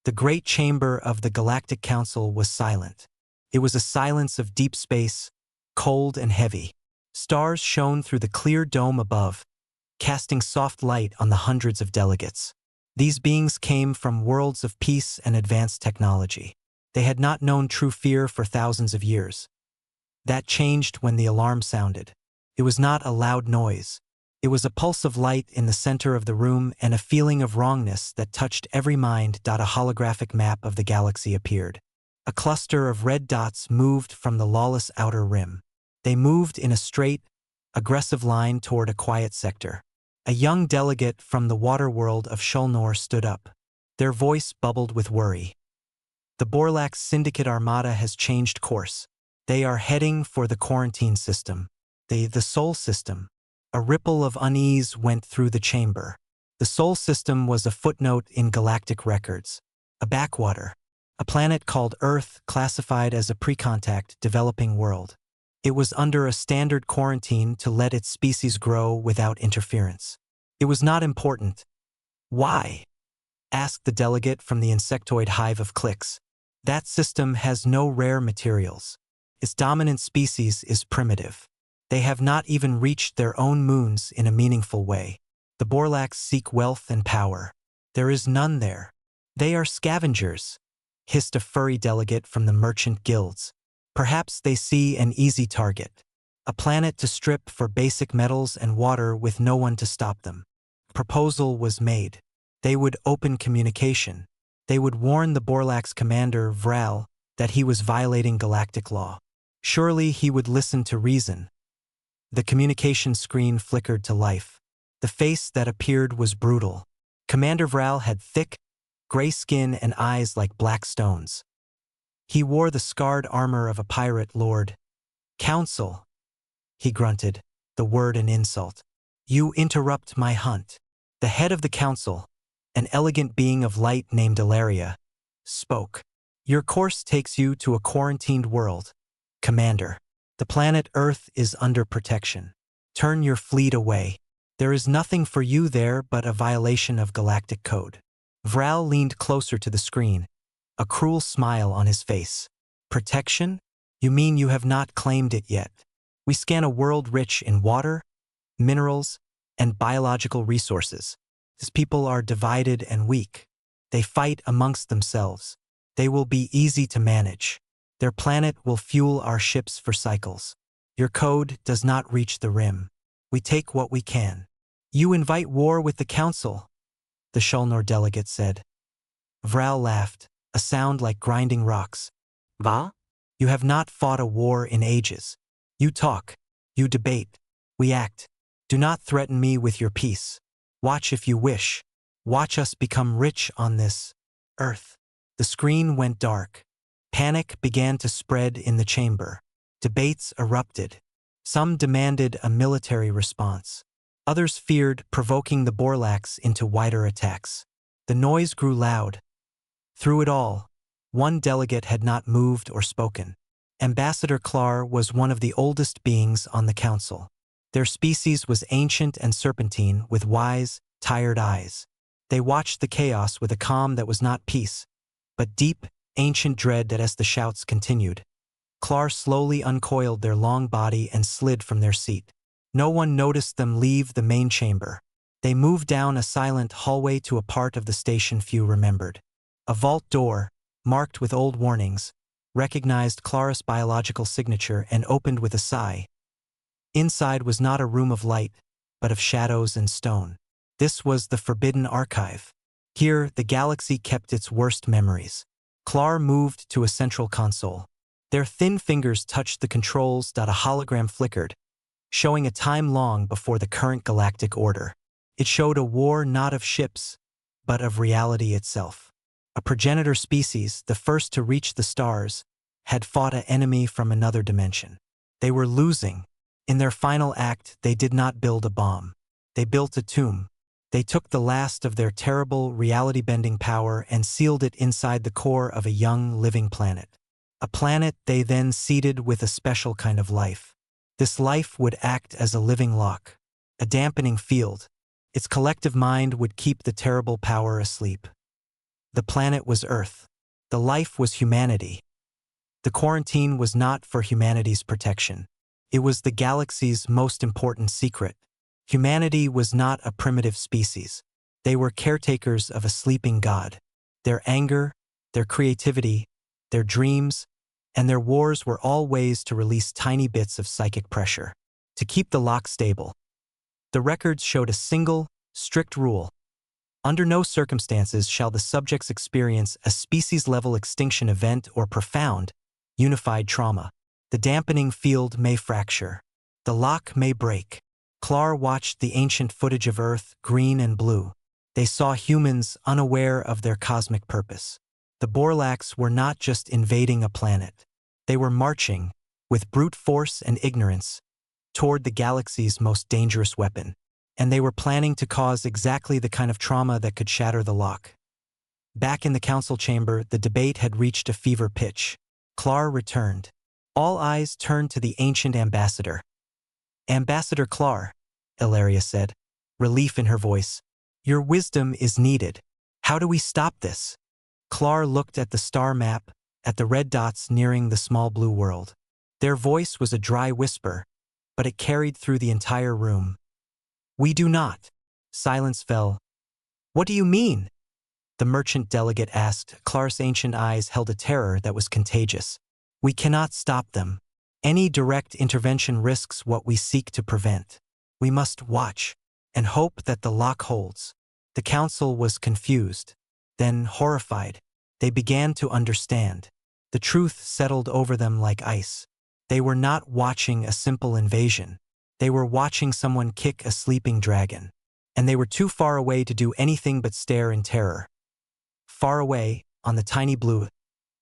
The great chamber of the Galactic Council was silent. It was a silence of deep space, cold and heavy. Stars shone through the clear dome above, casting soft light on the hundreds of delegates. These beings came from worlds of peace and advanced technology. They had not known true fear for thousands of years. That changed when the alarm sounded. It was not a loud noise. It was a pulse of light in the center of the room, and a feeling of wrongness that touched every mind. A holographic map of the galaxy appeared. A cluster of red dots moved from the lawless outer rim. They moved in a straight, aggressive line toward a quiet sector. A young delegate from the water world of Shulnor stood up. Their voice bubbled with worry. The Borlax Syndicate Armada has changed course. They are heading for the quarantine system. The Sol System. A ripple of unease went through the chamber. The Sol System was a footnote in galactic records. A backwater. A planet called Earth, classified as a pre-contact developing world. It was under a standard quarantine to let its species grow without interference. It was not important. Why? Asked the delegate from the insectoid hive of Clicks. That system has no rare materials. Its dominant species is primitive. They have not even reached their own moons in a meaningful way. The Borlax seek wealth and power. There is none there. They are scavengers, hissed a furry delegate from the merchant guilds. Perhaps they see an easy target. A planet to strip for basic metals and water with no one to stop them. A proposal was made. They would open communication. They would warn the Borlax commander, Vral, that he was violating galactic law. Surely he would listen to reason. The communication screen flickered to life. The face that appeared was brutal. Commander Vral had thick, gray skin and eyes like black stones. He wore the scarred armor of a pirate lord. "Council," he grunted, the word an insult. "You interrupt my hunt." The head of the council, an elegant being of light named Ilaria, spoke. "Your course takes you to a quarantined world, Commander. The planet Earth is under protection. Turn your fleet away. There is nothing for you there but a violation of galactic code." Vral leaned closer to the screen, a cruel smile on his face. "Protection? You mean you have not claimed it yet? We scan a world rich in water, minerals, and biological resources. These people are divided and weak. They fight amongst themselves. They will be easy to manage. Their planet will fuel our ships for cycles. Your code does not reach the rim. We take what we can." "You invite war with the council," the Shulnor delegate said. Vral laughed, a sound like grinding rocks. "Va? You have not fought a war in ages. You talk. You debate. We act. Do not threaten me with your peace. Watch if you wish. Watch us become rich on this Earth." The screen went dark. Panic began to spread in the chamber. Debates erupted. Some demanded a military response. Others feared provoking the Borlax into wider attacks. The noise grew loud. Through it all, one delegate had not moved or spoken. Ambassador Klar was one of the oldest beings on the council. Their species was ancient and serpentine, with wise, tired eyes. They watched the chaos with a calm that was not peace, but deep, ancient dread. As the shouts continued, Klar slowly uncoiled their long body and slid from their seat. No one noticed them leave the main chamber. They moved down a silent hallway to a part of the station few remembered. A vault door, marked with old warnings, recognized Klar's biological signature and opened with a sigh. Inside was not a room of light, but of shadows and stone. This was the Forbidden Archive. Here, the galaxy kept its worst memories. Klar moved to a central console. Their thin fingers touched the controls. A hologram flickered, showing a time long before the current galactic order. It showed a war not of ships, but of reality itself. A progenitor species, the first to reach the stars, had fought an enemy from another dimension. They were losing. In their final act, they did not build a bomb. They built a tomb. They took the last of their terrible reality-bending power and sealed it inside the core of a young, living planet. A planet they then seeded with a special kind of life. This life would act as a living lock, a dampening field. Its collective mind would keep the terrible power asleep. The planet was Earth. The life was humanity. The quarantine was not for humanity's protection. It was the galaxy's most important secret. Humanity was not a primitive species. They were caretakers of a sleeping god. Their anger, their creativity, their dreams, and their wars were all ways to release tiny bits of psychic pressure, to keep the lock stable. The records showed a single, strict rule. Under no circumstances shall the subjects experience a species-level extinction event or profound, unified trauma. The dampening field may fracture. The lock may break. Clar watched the ancient footage of Earth, green and blue. They saw humans unaware of their cosmic purpose. The Borlax were not just invading a planet. They were marching, with brute force and ignorance, toward the galaxy's most dangerous weapon. And they were planning to cause exactly the kind of trauma that could shatter the lock. Back in the council chamber, the debate had reached a fever pitch. Clar returned. All eyes turned to the ancient ambassador. "Ambassador Clar," Ilaria said, relief in her voice, "your wisdom is needed. How do we stop this?" Clar looked at the star map, at the red dots nearing the small blue world. Their voice was a dry whisper, but it carried through the entire room. "We do not." Silence fell. "What do you mean?" the merchant delegate asked. Clar's ancient eyes held a terror that was contagious. "We cannot stop them. Any direct intervention risks what we seek to prevent. We must watch and hope that the lock holds." The council was confused, then horrified. They began to understand. The truth settled over them like ice. They were not watching a simple invasion. They were watching someone kick a sleeping dragon. And they were too far away to do anything but stare in terror. Far away, on the tiny blue,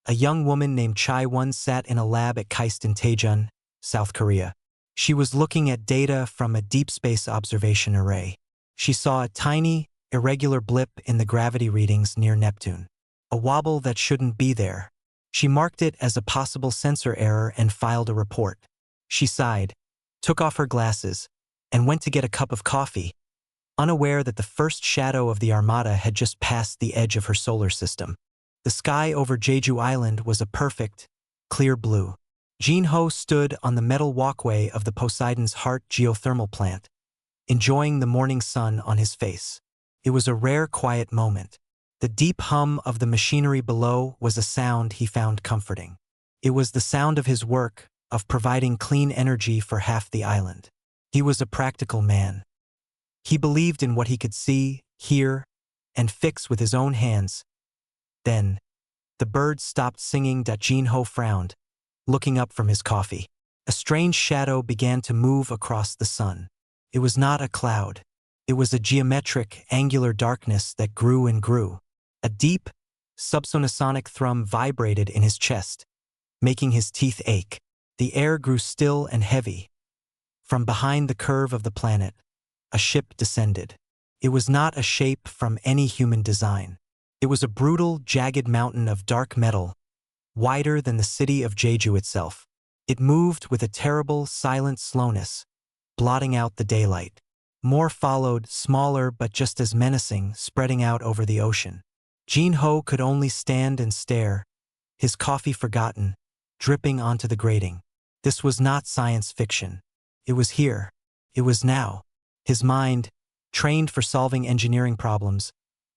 a young woman named Chai Won sat in a lab at Kaisten Taejun, South Korea. She was looking at data from a deep space observation array. She saw a tiny, irregular blip in the gravity readings near Neptune. A wobble that shouldn't be there. She marked it as a possible sensor error and filed a report. She sighed, took off her glasses, and went to get a cup of coffee, unaware that the first shadow of the Armada had just passed the edge of her solar system. The sky over Jeju Island was a perfect, clear blue. Jin-ho stood on the metal walkway of the Poseidon's Heart geothermal plant, enjoying the morning sun on his face. It was a rare quiet moment. The deep hum of the machinery below was a sound he found comforting. It was the sound of his work, of providing clean energy for half the island. He was a practical man. He believed in what he could see, hear, and fix with his own hands. Then, the birds stopped singing. Jin-ho frowned, looking up from his coffee. A strange shadow began to move across the sun. It was not a cloud. It was a geometric, angular darkness that grew and grew. A deep, subsonic thrum vibrated in his chest, making his teeth ache. The air grew still and heavy. From behind the curve of the planet, a ship descended. It was not a shape from any human design. It was a brutal, jagged mountain of dark metal, wider than the city of Jeju itself. It moved with a terrible, silent slowness, blotting out the daylight. More followed, smaller but just as menacing, spreading out over the ocean. Jin-ho could only stand and stare, his coffee forgotten, dripping onto the grating. This was not science fiction. It was here. It was now. His mind, trained for solving engineering problems,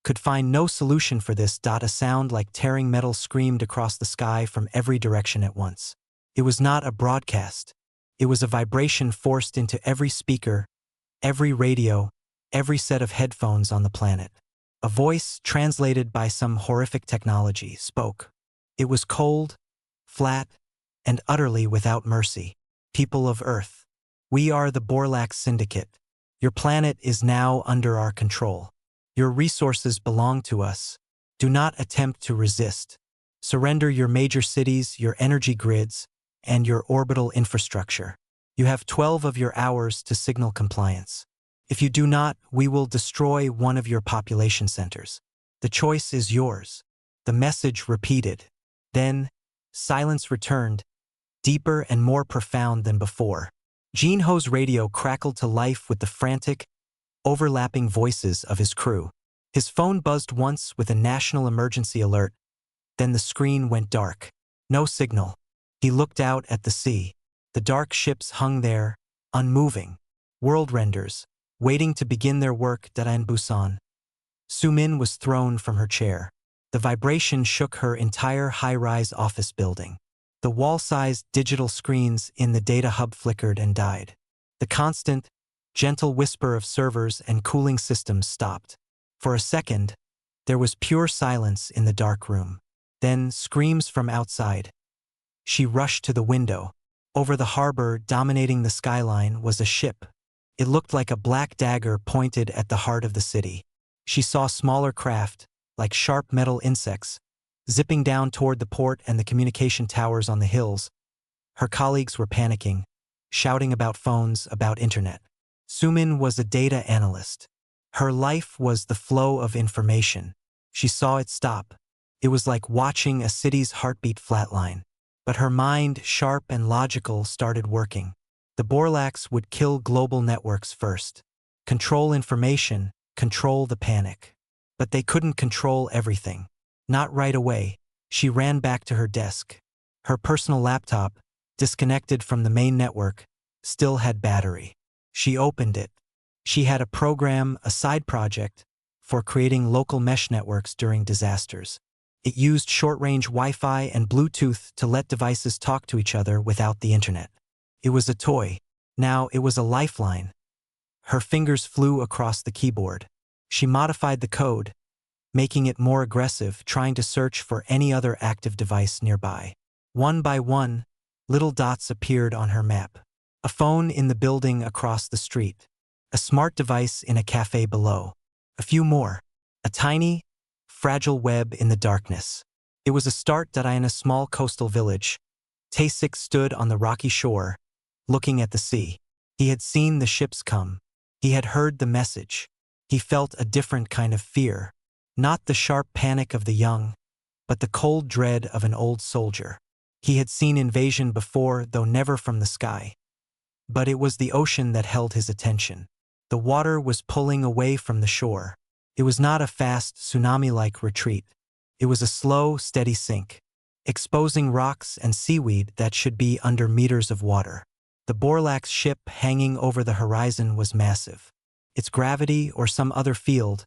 could find no solution for this. A sound like tearing metal screamed across the sky from every direction at once. It was not a broadcast. It was a vibration forced into every speaker, every radio, every set of headphones on the planet. A voice, translated by some horrific technology, spoke. It was cold, flat, and utterly without mercy. "People of Earth, we are the Borlax Syndicate. Your planet is now under our control. Your resources belong to us. Do not attempt to resist. Surrender your major cities, your energy grids, and your orbital infrastructure. You have 12 of your hours to signal compliance. If you do not, we will destroy one of your population centers. The choice is yours." The message repeated. Then, silence returned, deeper and more profound than before. Jin-ho's radio crackled to life with the frantic, overlapping voices of his crew. His phone buzzed once with a national emergency alert, then the screen went dark. No signal. He looked out at the sea. The dark ships hung there, unmoving. World renders, waiting to begin their work. In Busan. Sumin was thrown from her chair. The vibration shook her entire high-rise office building. The wall-sized digital screens in the data hub flickered and died. The constant, gentle whisper of servers and cooling systems stopped. For a second, there was pure silence in the dark room. Then screams from outside. She rushed to the window. Over the harbor, dominating the skyline, was a ship. It looked like a black dagger pointed at the heart of the city. She saw smaller craft, like sharp metal insects, zipping down toward the port and the communication towers on the hills. Her colleagues were panicking, shouting about phones, about internet. Sumin was a data analyst. Her life was the flow of information. She saw it stop. It was like watching a city's heartbeat flatline. But her mind, sharp and logical, started working. The Borlax would kill global networks first. Control information, control the panic. But they couldn't control everything. Not right away. She ran back to her desk. Her personal laptop, disconnected from the main network, still had battery. She opened it. She had a program, a side project, for creating local mesh networks during disasters. It used short-range Wi-Fi and Bluetooth to let devices talk to each other without the internet. It was a toy. Now it was a lifeline. Her fingers flew across the keyboard. She modified the code, making it more aggressive, trying to search for any other active device nearby. One by one, little dots appeared on her map. A phone in the building across the street. A smart device in a cafe below. A few more. A tiny, fragile web in the darkness. It was a start. In a small coastal village, Taesik stood on the rocky shore, looking at the sea. He had seen the ships come. He had heard the message. He felt a different kind of fear. Not the sharp panic of the young, but the cold dread of an old soldier. He had seen invasion before, though never from the sky. But it was the ocean that held his attention. The water was pulling away from the shore. It was not a fast, tsunami-like retreat. It was a slow, steady sink, exposing rocks and seaweed that should be under meters of water. The Borlax ship hanging over the horizon was massive. Its gravity, or some other field,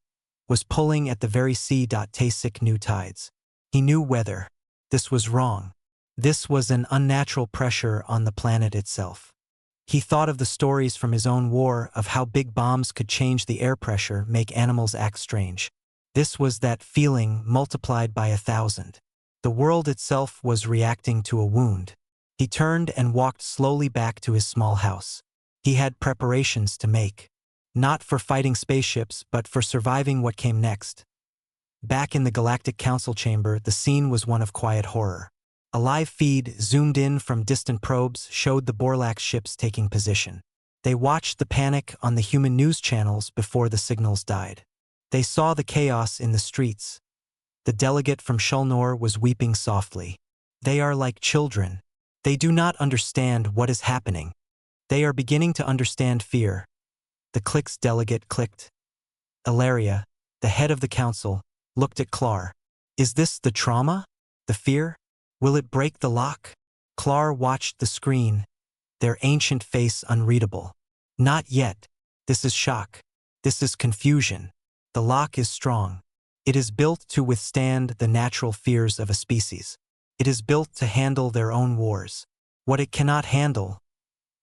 was pulling at the very sea. Taesik knew tides. He knew weather. This was wrong. This was an unnatural pressure on the planet itself. He thought of the stories from his own war of how big bombs could change the air pressure, make animals act strange. This was that feeling multiplied by 1,000. The world itself was reacting to a wound. He turned and walked slowly back to his small house. He had preparations to make. Not for fighting spaceships, but for surviving what came next. Back in the Galactic Council chamber, the scene was one of quiet horror. A live feed, zoomed in from distant probes, showed the Borlax ships taking position. They watched the panic on the human news channels before the signals died. They saw the chaos in the streets. The delegate from Shulnor was weeping softly. They are like children. They do not understand what is happening. They are beginning to understand fear. The Click's delegate clicked. Ilaria, the head of the council, looked at Clar. Is this the trauma? The fear? Will it break the lock? Clar watched the screen, their ancient face unreadable. Not yet. This is shock. This is confusion. The lock is strong. It is built to withstand the natural fears of a species. It is built to handle their own wars. What it cannot handle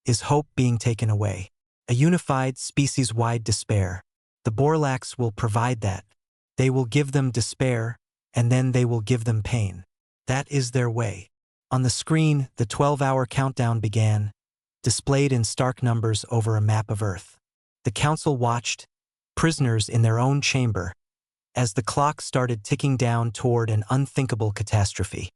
is hope being taken away. A unified, species-wide despair. The Borlax will provide that. They will give them despair, and then they will give them pain. That is their way. On the screen, the 12-hour countdown began, displayed in stark numbers over a map of Earth. The council watched, prisoners in their own chamber, as the clock started ticking down toward an unthinkable catastrophe.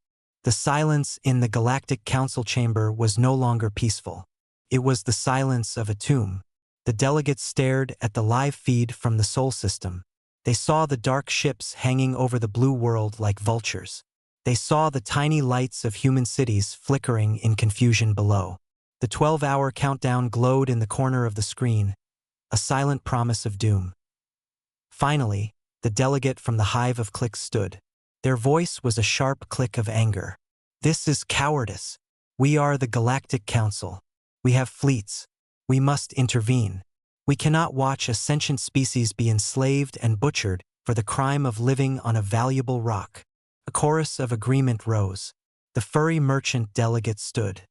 The silence in the Galactic Council chamber was no longer peaceful. It was the silence of a tomb. The delegates stared at the live feed from the Sol system. They saw the dark ships hanging over the blue world like vultures. They saw the tiny lights of human cities flickering in confusion below. The 12-hour countdown glowed in the corner of the screen, a silent promise of doom. Finally, the delegate from the hive of cliques stood. Their voice was a sharp click of anger. This is cowardice. We are the Galactic Council. We have fleets. We must intervene. We cannot watch a sentient species be enslaved and butchered for the crime of living on a valuable rock. A chorus of agreement rose. The furry merchant delegate stood.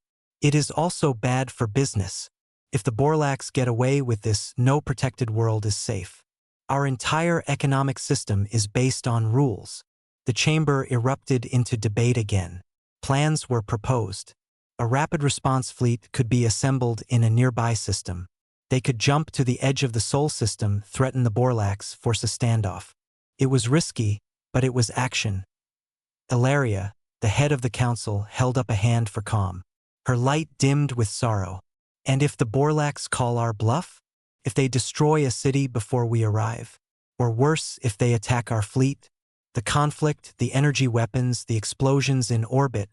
It is also bad for business. If the Borlax get away with this, no protected world is safe. Our entire economic system is based on rules. The chamber erupted into debate again. Plans were proposed. A rapid response fleet could be assembled in a nearby system. They could jump to the edge of the Sol system, threaten the Borlax, force a standoff. It was risky, but it was action. Ilaria, the head of the council, held up a hand for calm. Her light dimmed with sorrow. And if the Borlax call our bluff? If they destroy a city before we arrive? Or worse, if they attack our fleet? The conflict, the energy weapons, the explosions in orbit,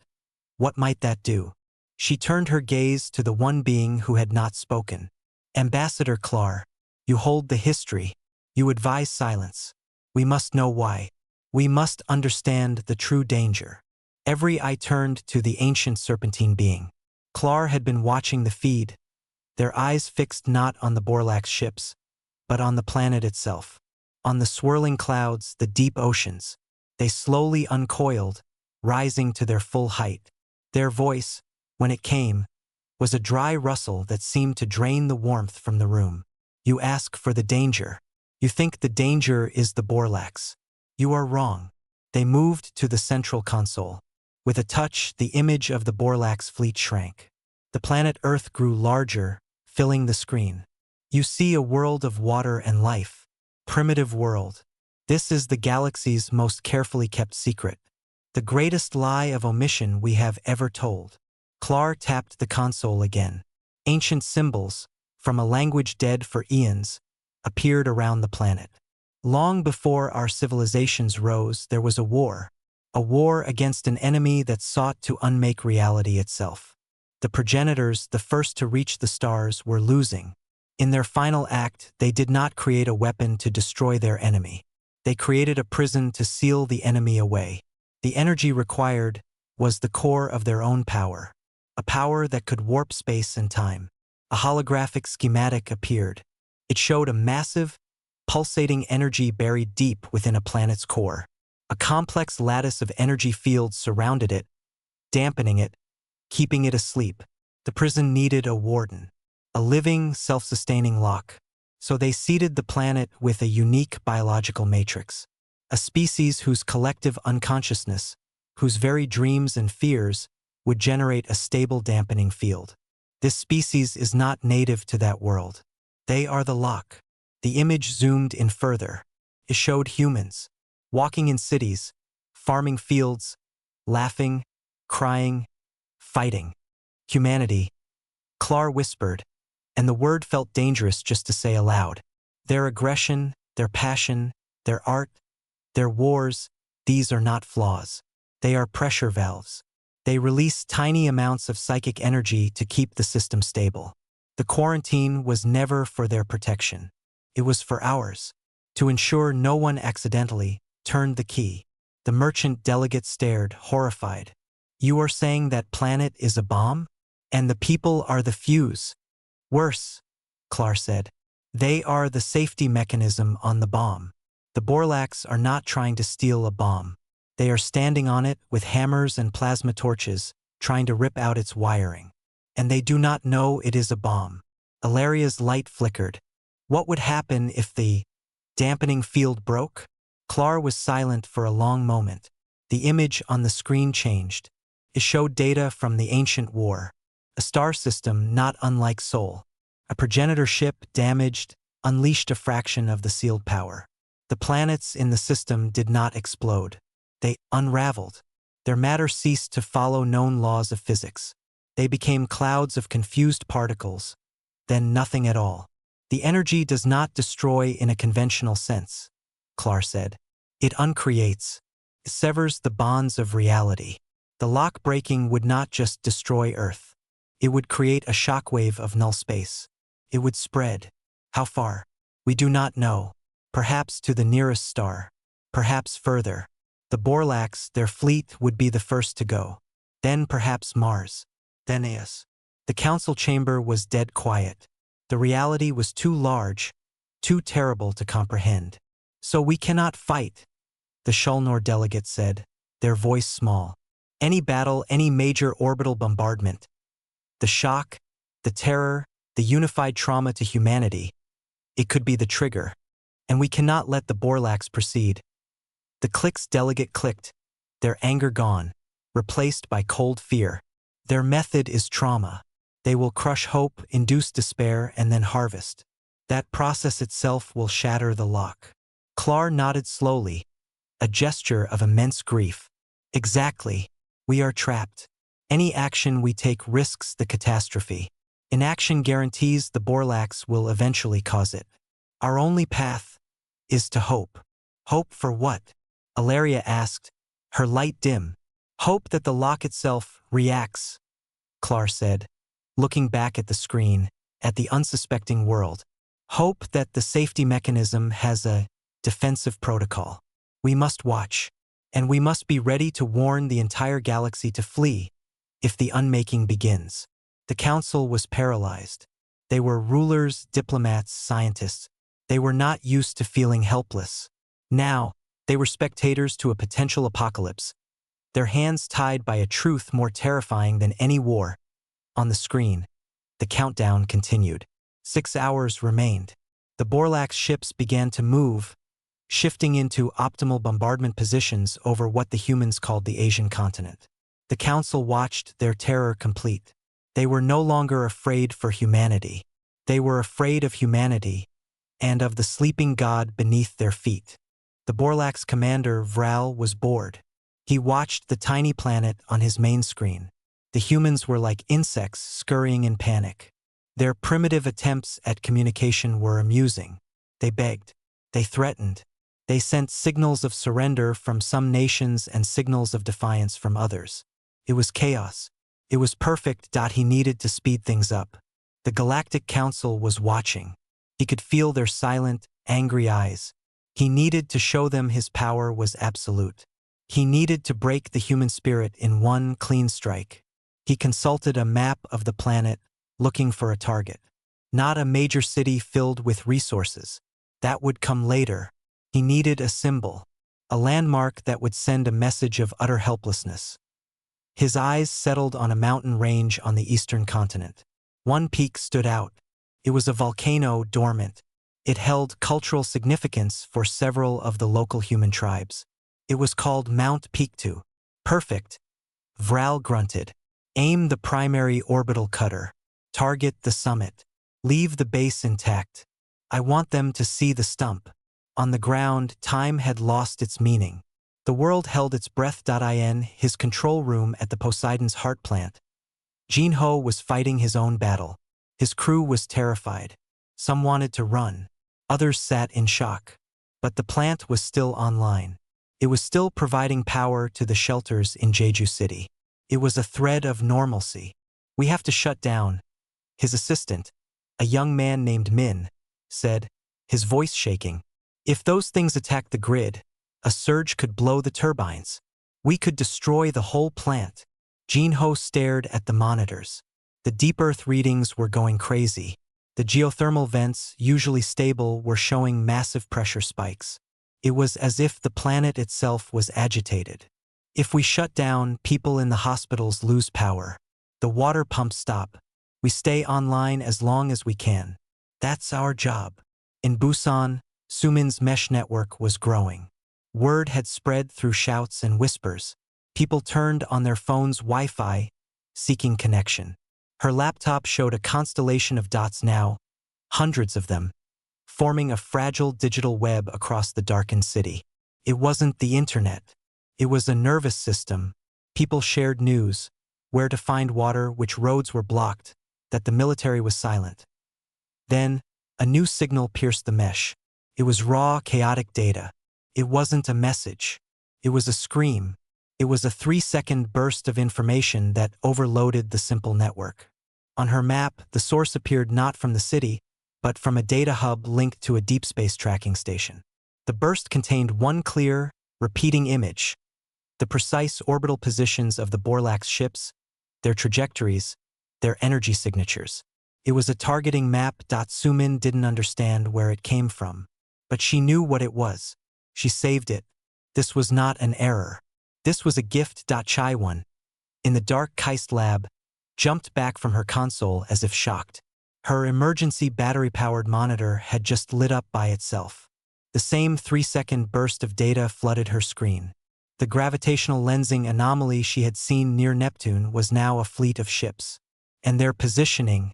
what might that do? She turned her gaze to the one being who had not spoken. Ambassador Clar, you hold the history. You advise silence. We must know why. We must understand the true danger. Every eye turned to the ancient serpentine being. Clar had been watching the feed, their eyes fixed not on the Borlax ships, but on the planet itself. On the swirling clouds, the deep oceans. They slowly uncoiled, rising to their full height. Their voice, when it came, was a dry rustle that seemed to drain the warmth from the room. You ask for the danger. You think the danger is the Borlax. You are wrong. They moved to the central console. With a touch, the image of the Borlax fleet shrank. The planet Earth grew larger, filling the screen. You see a world of water and life. Primitive world. This is the galaxy's most carefully kept secret. The greatest lie of omission we have ever told. Clar tapped the console again. Ancient symbols, from a language dead for eons, appeared around the planet. Long before our civilizations rose, there was a war against an enemy that sought to unmake reality itself. The progenitors, the first to reach the stars, were losing. In their final act, they did not create a weapon to destroy their enemy. They created a prison to seal the enemy away. The energy required was the core of their own power, a power that could warp space and time. A holographic schematic appeared. It showed a massive, pulsating energy buried deep within a planet's core. A complex lattice of energy fields surrounded it, dampening it, keeping it asleep. The prison needed a warden, a living, self-sustaining lock. So they seeded the planet with a unique biological matrix, a species whose collective unconsciousness, whose very dreams and fears, would generate a stable dampening field. This species is not native to that world. They are the lock. The image zoomed in further. It showed humans, walking in cities, farming fields, laughing, crying, fighting. Humanity, Clar whispered, and the word felt dangerous just to say aloud. Their aggression, their passion, their art, their wars, these are not flaws. They are pressure valves. They release tiny amounts of psychic energy to keep the system stable. The quarantine was never for their protection. It was for ours, to ensure no one accidentally turned the key. The merchant delegate stared, horrified. You are saying that planet is a bomb? And the people are the fuse? Worse, Clar said. They are the safety mechanism on the bomb. The Borlax are not trying to steal a bomb. They are standing on it with hammers and plasma torches, trying to rip out its wiring. And they do not know it is a bomb. Ilaria's light flickered. What would happen if the dampening field broke? Clar was silent for a long moment. The image on the screen changed. It showed data from the ancient war. A star system not unlike Sol. A progenitor ship damaged, unleashed a fraction of the sealed power. The planets in the system did not explode. They unraveled. Their matter ceased to follow known laws of physics. They became clouds of confused particles, then nothing at all. The energy does not destroy in a conventional sense, Clar said. It uncreates. It severs the bonds of reality. The lock breaking would not just destroy Earth. It would create a shockwave of null space. It would spread. How far? We do not know. perhaps to the nearest star, perhaps further. The Borlax, their fleet, would be the first to go. Then perhaps Mars. Then Eos. The council chamber was dead quiet. The reality was too large, too terrible to comprehend. "So we cannot fight," the Shulnor delegate said, their voice small. "Any battle, any major orbital bombardment. The shock, the terror, the unified trauma to humanity. It could be the trigger. And we cannot let the Borlax proceed." The Click's delegate clicked, their anger gone, replaced by cold fear. "Their method is trauma. They will crush hope, induce despair, and then harvest. That process itself will shatter the lock." Clar nodded slowly, a gesture of immense grief. "Exactly. We are trapped. Any action we take risks the catastrophe. Inaction guarantees the Borlax will eventually cause it. Our only path is to hope." "Hope for what?" Ilaria asked, her light dim. "Hope that the lock itself reacts," Clar said, looking back at the screen, at the unsuspecting world. "Hope that the safety mechanism has a defensive protocol. We must watch, and we must be ready to warn the entire galaxy to flee if the unmaking begins." The council was paralyzed. They were rulers, diplomats, scientists. They were not used to feeling helpless. Now, they were spectators to a potential apocalypse, their hands tied by a truth more terrifying than any war. On the screen, the countdown continued. 6 hours remained. The Borlax ships began to move, shifting into optimal bombardment positions over what the humans called the Asian continent. The council watched, their terror complete. They were no longer afraid for humanity. They were afraid of humanity and of the sleeping god beneath their feet. The Borlax commander, Vral, was bored. He watched the tiny planet on his main screen. The humans were like insects scurrying in panic. Their primitive attempts at communication were amusing. They begged. They threatened. They sent signals of surrender from some nations and signals of defiance from others. It was chaos. It was perfect. He needed to speed things up. The Galactic Council was watching. He could feel their silent, angry eyes. He needed to show them his power was absolute. He needed to break the human spirit in one clean strike. He consulted a map of the planet, looking for a target. Not a major city filled with resources. That would come later. He needed a symbol, a landmark that would send a message of utter helplessness. His eyes settled on a mountain range on the eastern continent. One peak stood out. It was a volcano dormant. It held cultural significance for several of the local human tribes. It was called Mount Pictou. "Perfect," Vral grunted. "Aim the primary orbital cutter. Target the summit. Leave the base intact. I want them to see the stump." On the ground, time had lost its meaning. The world held its breath. In his control room at the Poseidon's heart plant, Jinho was fighting his own battle. His crew was terrified. Some wanted to run. Others sat in shock. But the plant was still online. It was still providing power to the shelters in Jeju City. It was a thread of normalcy. "We have to shut down," his assistant, a young man named Min, said, his voice shaking. "If those things attack the grid, a surge could blow the turbines. We could destroy the whole plant." Jinho stared at the monitors. The deep Earth readings were going crazy. The geothermal vents, usually stable, were showing massive pressure spikes. It was as if the planet itself was agitated. "If we shut down, people in the hospitals lose power. The water pumps stop. We stay online as long as we can. That's our job." In Busan, Sumin's mesh network was growing. Word had spread through shouts and whispers. People turned on their phone's Wi-Fi, seeking connection. Her laptop showed a constellation of dots now, hundreds of them, forming a fragile digital web across the darkened city. It wasn't the internet. It was a nervous system. People shared news, where to find water, which roads were blocked, that the military was silent. Then, a new signal pierced the mesh. It was raw, chaotic data. It wasn't a message. It was a scream. It was a 3-second burst of information that overloaded the simple network. On her map, the source appeared not from the city, but from a data hub linked to a deep space tracking station. The burst contained one clear, repeating image: the precise orbital positions of the Borlax ships, their trajectories, their energy signatures. It was a targeting map. Sumin didn't understand where it came from, but she knew what it was. She saved it. This was not an error. This was a gift. Chaiwan, in the dark Keist lab, jumped back from her console as if shocked. Her emergency battery-powered monitor had just lit up by itself. The same 3-second burst of data flooded her screen. The gravitational lensing anomaly she had seen near Neptune was now a fleet of ships. And their positioning,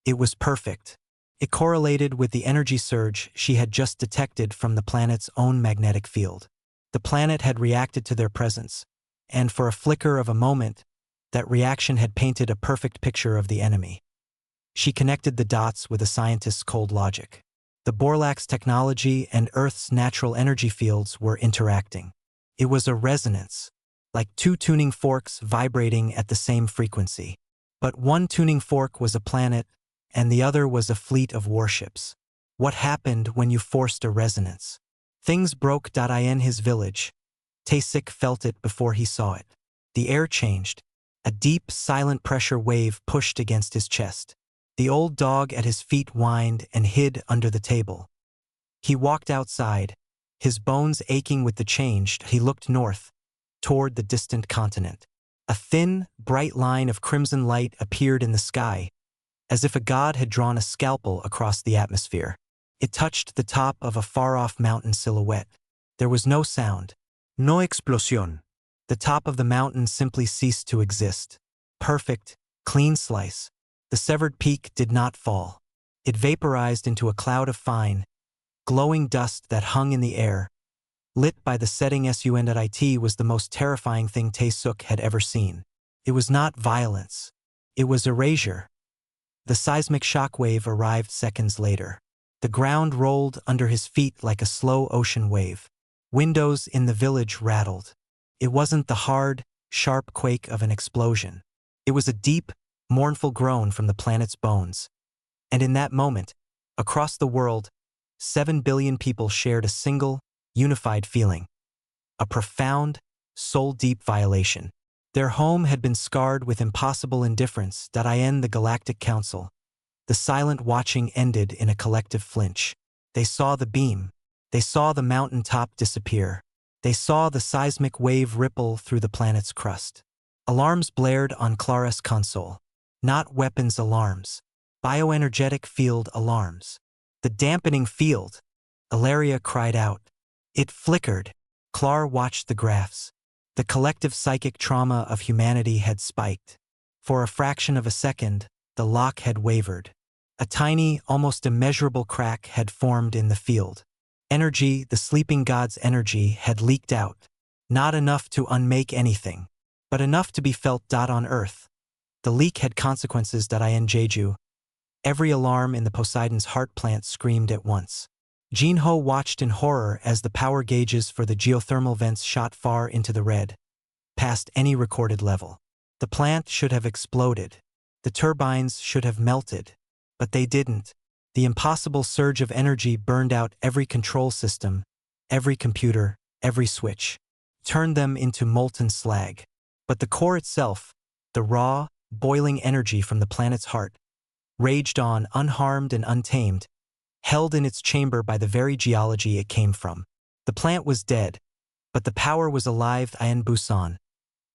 it was perfect. It correlated with the energy surge she had just detected from the planet's own magnetic field. The planet had reacted to their presence, and for a flicker of a moment, that reaction had painted a perfect picture of the enemy. She connected the dots with a scientist's cold logic. The Borlax technology and Earth's natural energy fields were interacting. It was a resonance, like two tuning forks vibrating at the same frequency. But one tuning fork was a planet, and the other was a fleet of warships. What happened when you forced a resonance? Things broke. In his village, Taesik felt it before he saw it. The air changed. A deep, silent pressure wave pushed against his chest. The old dog at his feet whined and hid under the table. He walked outside, his bones aching with the change. He looked north, toward the distant continent. A thin, bright line of crimson light appeared in the sky, as if a god had drawn a scalpel across the atmosphere. It touched the top of a far-off mountain silhouette. There was no sound. No explosion. The top of the mountain simply ceased to exist. Perfect, clean slice. The severed peak did not fall. It vaporized into a cloud of fine, glowing dust that hung in the air. Lit by the setting sun. It was the most terrifying thing Taesuk had ever seen. It was not violence. It was erasure. The seismic shockwave arrived seconds later. The ground rolled under his feet like a slow ocean wave. Windows in the village rattled. It wasn't the hard, sharp quake of an explosion. It was a deep, mournful groan from the planet's bones. And in that moment, across the world, 7 billion people shared a single, unified feeling. A profound, soul-deep violation. Their home had been scarred with impossible indifference. The Galactic Council. The silent watching ended in a collective flinch. They saw the beam. They saw the mountain top disappear. They saw the seismic wave ripple through the planet's crust. Alarms blared on Clara's console. Not weapons alarms. Bioenergetic field alarms. The dampening field. Ilaria cried out. It flickered. Clara watched the graphs. The collective psychic trauma of humanity had spiked. For a fraction of a second, the lock had wavered. A tiny, almost immeasurable crack had formed in the field. Energy, the sleeping god's energy, had leaked out. Not enough to unmake anything, but enough to be felt. On Earth. The leak had consequences. In Jeju. Every alarm in the Poseidon's heart plant screamed at once. Jinho watched in horror as the power gauges for the geothermal vents shot far into the red, past any recorded level. The plant should have exploded. The turbines should have melted. But they didn't. The impossible surge of energy burned out every control system, every computer, every switch, turned them into molten slag. But the core itself, the raw, boiling energy from the planet's heart, raged on unharmed and untamed, held in its chamber by the very geology it came from. The plant was dead, but the power was alive. In Busan.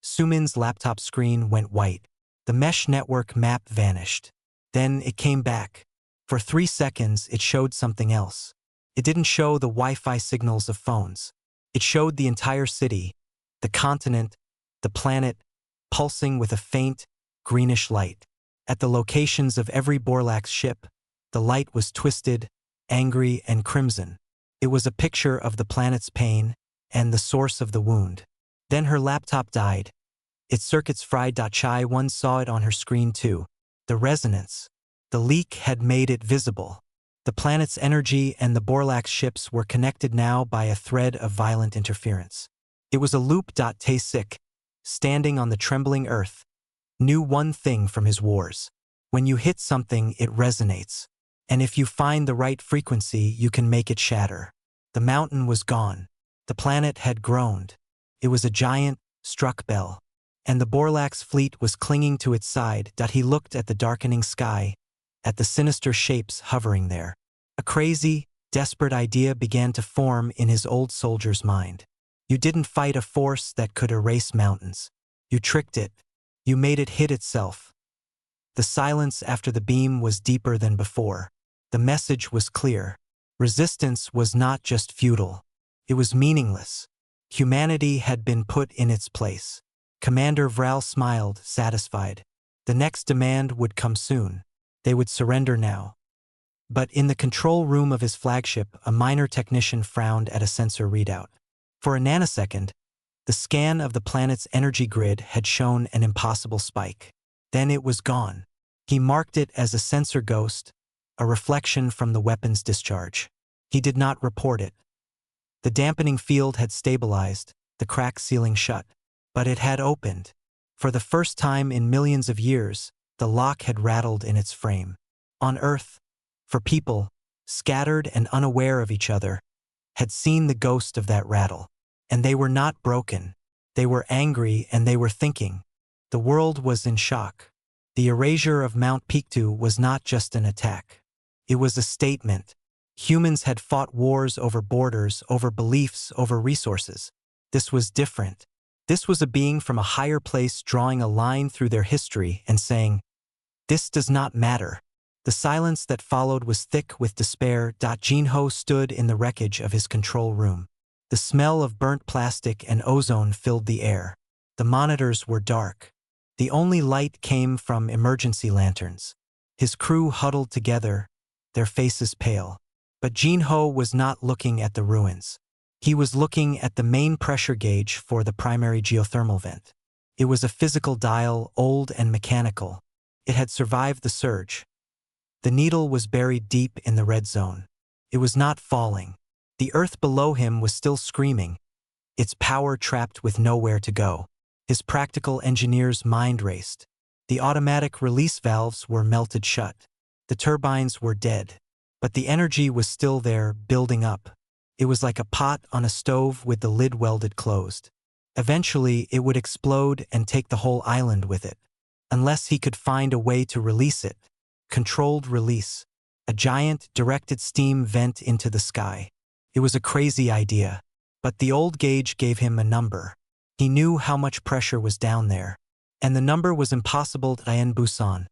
Sumin's laptop screen went white. The mesh network map vanished. Then it came back. For 3 seconds, it showed something else. It didn't show the Wi-Fi signals of phones. It showed the entire city, the continent, the planet, pulsing with a faint, greenish light. At the locations of every Borlax ship, the light was twisted, angry, and crimson. It was a picture of the planet's pain and the source of the wound. Then her laptop died. Its circuits fried. Chai-1 saw it on her screen too. The resonance. The leak had made it visible. The planet's energy and the Borlax ships were connected now by a thread of violent interference. It was a loop. Taesik, standing on the trembling earth, knew one thing from his wars. When you hit something, it resonates. And if you find the right frequency, you can make it shatter. The mountain was gone. The planet had groaned. It was a giant, struck bell. And the Borlax fleet was clinging to its side. He looked at the darkening sky, at the sinister shapes hovering there. A crazy, desperate idea began to form in his old soldier's mind. You didn't fight a force that could erase mountains. You tricked it. You made it hit itself. The silence after the beam was deeper than before. The message was clear. Resistance was not just futile. It was meaningless. Humanity had been put in its place. Commander Vral smiled, satisfied. The next demand would come soon. They would surrender now. But in the control room of his flagship, a minor technician frowned at a sensor readout. For a nanosecond, the scan of the planet's energy grid had shown an impossible spike. Then it was gone. He marked it as a sensor ghost, a reflection from the weapon's discharge. He did not report it. The dampening field had stabilized, the crack sealing shut. But it had opened. For the first time in millions of years, the lock had rattled in its frame. On Earth, for people, scattered and unaware of each other, had seen the ghost of that rattle. And they were not broken. They were angry and they were thinking. The world was in shock. The erasure of Mount Pictou was not just an attack. It was a statement. Humans had fought wars over borders, over beliefs, over resources. This was different. This was a being from a higher place drawing a line through their history and saying, "This does not matter." The silence that followed was thick with despair. Jinho stood in the wreckage of his control room. The smell of burnt plastic and ozone filled the air. The monitors were dark. The only light came from emergency lanterns. His crew huddled together, their faces pale. But Jinho was not looking at the ruins. He was looking at the main pressure gauge for the primary geothermal vent. It was a physical dial, old and mechanical. It had survived the surge. The needle was buried deep in the red zone. It was not falling. The earth below him was still screaming, its power trapped with nowhere to go. His practical engineer's mind raced. The automatic release valves were melted shut. The turbines were dead. But the energy was still there, building up. It was like a pot on a stove with the lid welded closed. Eventually, it would explode and take the whole island with it. Unless he could find a way to release it. Controlled release. A giant, directed steam vent into the sky. It was a crazy idea. But the old gauge gave him a number. He knew how much pressure was down there. And the number was impossible. Diane Busan.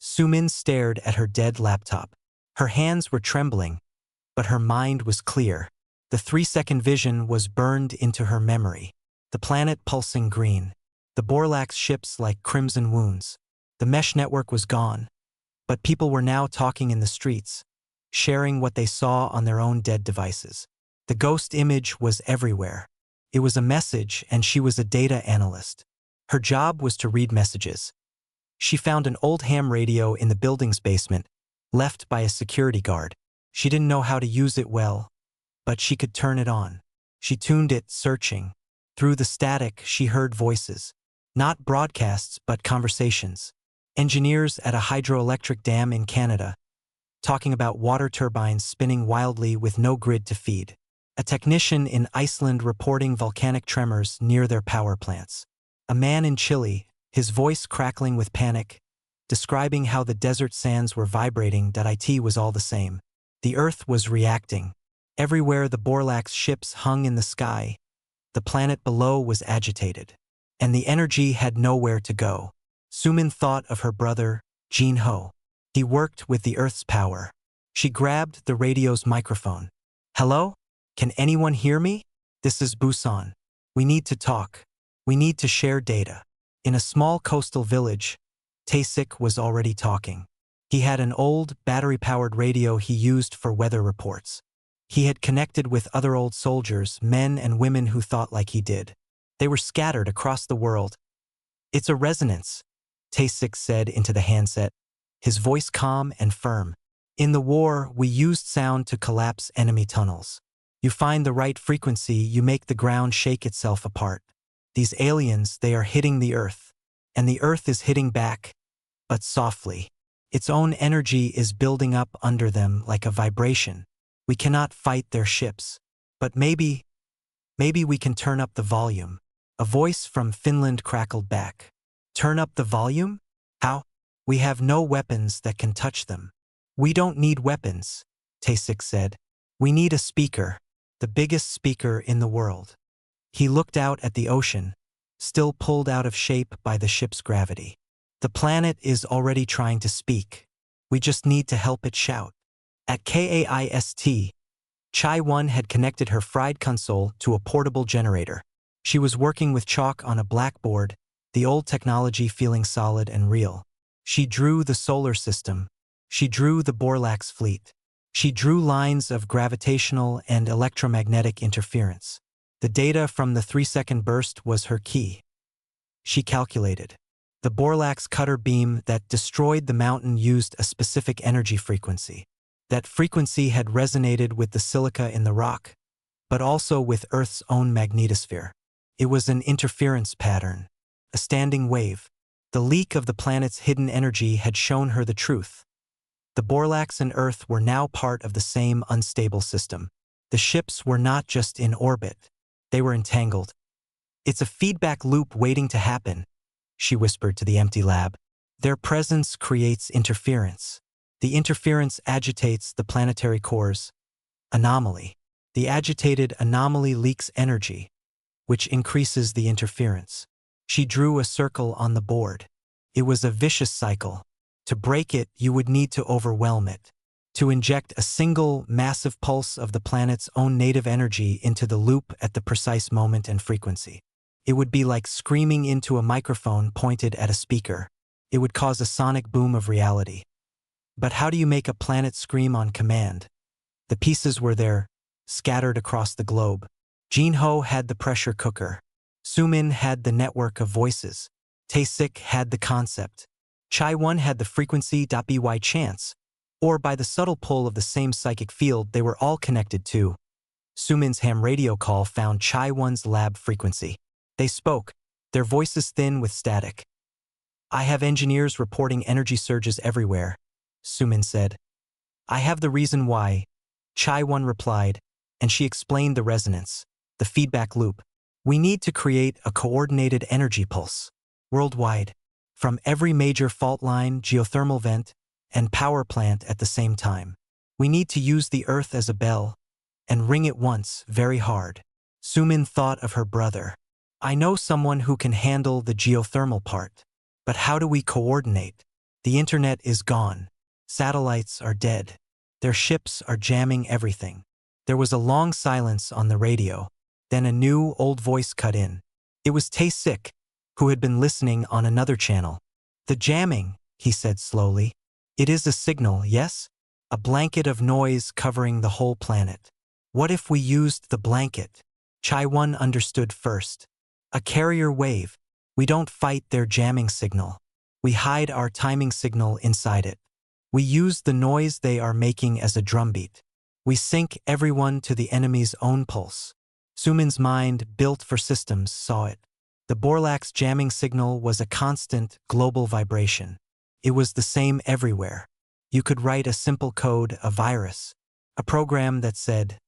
Sumin stared at her dead laptop. Her hands were trembling, but her mind was clear. The 3-second vision was burned into her memory. The planet pulsing green. The Borlax ships like crimson wounds. The mesh network was gone. But people were now talking in the streets, sharing what they saw on their own dead devices. The ghost image was everywhere. It was a message, and she was a data analyst. Her job was to read messages. She found an old ham radio in the building's basement, left by a security guard. She didn't know how to use it well, but she could turn it on. She tuned it, searching. Through the static, she heard voices. Not broadcasts, but conversations. Engineers at a hydroelectric dam in Canada, talking about water turbines spinning wildly with no grid to feed. A technician in Iceland reporting volcanic tremors near their power plants. A man in Chile, his voice crackling with panic, describing how the desert sands were vibrating. It was all the same. The earth was reacting. Everywhere the Borlax ships hung in the sky, the planet below was agitated. And the energy had nowhere to go. Sumin thought of her brother, Jinho. He worked with the Earth's power. She grabbed the radio's microphone. "Hello? Can anyone hear me? This is Busan. We need to talk. We need to share data." In a small coastal village, Taesik was already talking. He had an old, battery-powered radio he used for weather reports. He had connected with other old soldiers, men and women who thought like he did. They were scattered across the world. "It's a resonance," Taesik said into the handset, his voice calm and firm. "In the war, we used sound to collapse enemy tunnels. You find the right frequency, you make the ground shake itself apart. These aliens, they are hitting the Earth. And the Earth is hitting back, but softly. Its own energy is building up under them like a vibration. We cannot fight their ships. But maybe we can turn up the volume. A voice from Finland crackled back. Turn up the volume? How? We have no weapons that can touch them. We don't need weapons, Tasik said. We need a speaker, the biggest speaker in the world. He looked out at the ocean, still pulled out of shape by the ship's gravity. The planet is already trying to speak. We just need to help it shout. At KAIST, Chai-1 had connected her fried console to a portable generator. She was working with chalk on a blackboard, the old technology feeling solid and real. She drew the solar system. She drew the Borlax fleet. She drew lines of gravitational and electromagnetic interference. The data from the 3-second burst was her key. She calculated. The Borlax cutter beam that destroyed the mountain used a specific energy frequency. That frequency had resonated with the silica in the rock, but also with Earth's own magnetosphere. It was an interference pattern, a standing wave. The leak of the planet's hidden energy had shown her the truth. The Borlax and Earth were now part of the same unstable system. The ships were not just in orbit. They were entangled. It's a feedback loop waiting to happen, she whispered to the empty lab. Their presence creates interference. The interference agitates the planetary core's anomaly. The agitated anomaly leaks energy, which increases the interference. She drew a circle on the board. It was a vicious cycle. To break it, you would need to overwhelm it. To inject a single, massive pulse of the planet's own native energy into the loop at the precise moment and frequency. It would be like screaming into a microphone pointed at a speaker. It would cause a sonic boom of reality. But how do you make a planet scream on command? The pieces were there, scattered across the globe. Jinho had the pressure cooker. Sumin had the network of voices. Taesik had the concept. Chai-1 had the frequency.by chance, or by the subtle pull of the same psychic field they were all connected to. Sumin's ham radio call found Chai-1's lab frequency. They spoke, their voices thin with static. I have engineers reporting energy surges everywhere, Sumin said. I have the reason why, Chai-1 replied, and she explained the resonance, the feedback loop. We need to create a coordinated energy pulse, worldwide, from every major fault line, geothermal vent, and power plant at the same time. We need to use the Earth as a bell, and ring it once, very hard. Sumin thought of her brother. I know someone who can handle the geothermal part. But how do we coordinate? The internet is gone. Satellites are dead. Their ships are jamming everything. There was a long silence on the radio. Then a new, old voice cut in. It was Taesik, who had been listening on another channel. The jamming, he said slowly. It is a signal, yes? A blanket of noise covering the whole planet. What if we used the blanket? Chai-1 understood first. A carrier wave. We don't fight their jamming signal. We hide our timing signal inside it. We use the noise they are making as a drumbeat. We sync everyone to the enemy's own pulse. Sumin's mind, built for systems, saw it. The Borlax jamming signal was a constant, global vibration. It was the same everywhere. You could write a simple code, a virus, a program that said,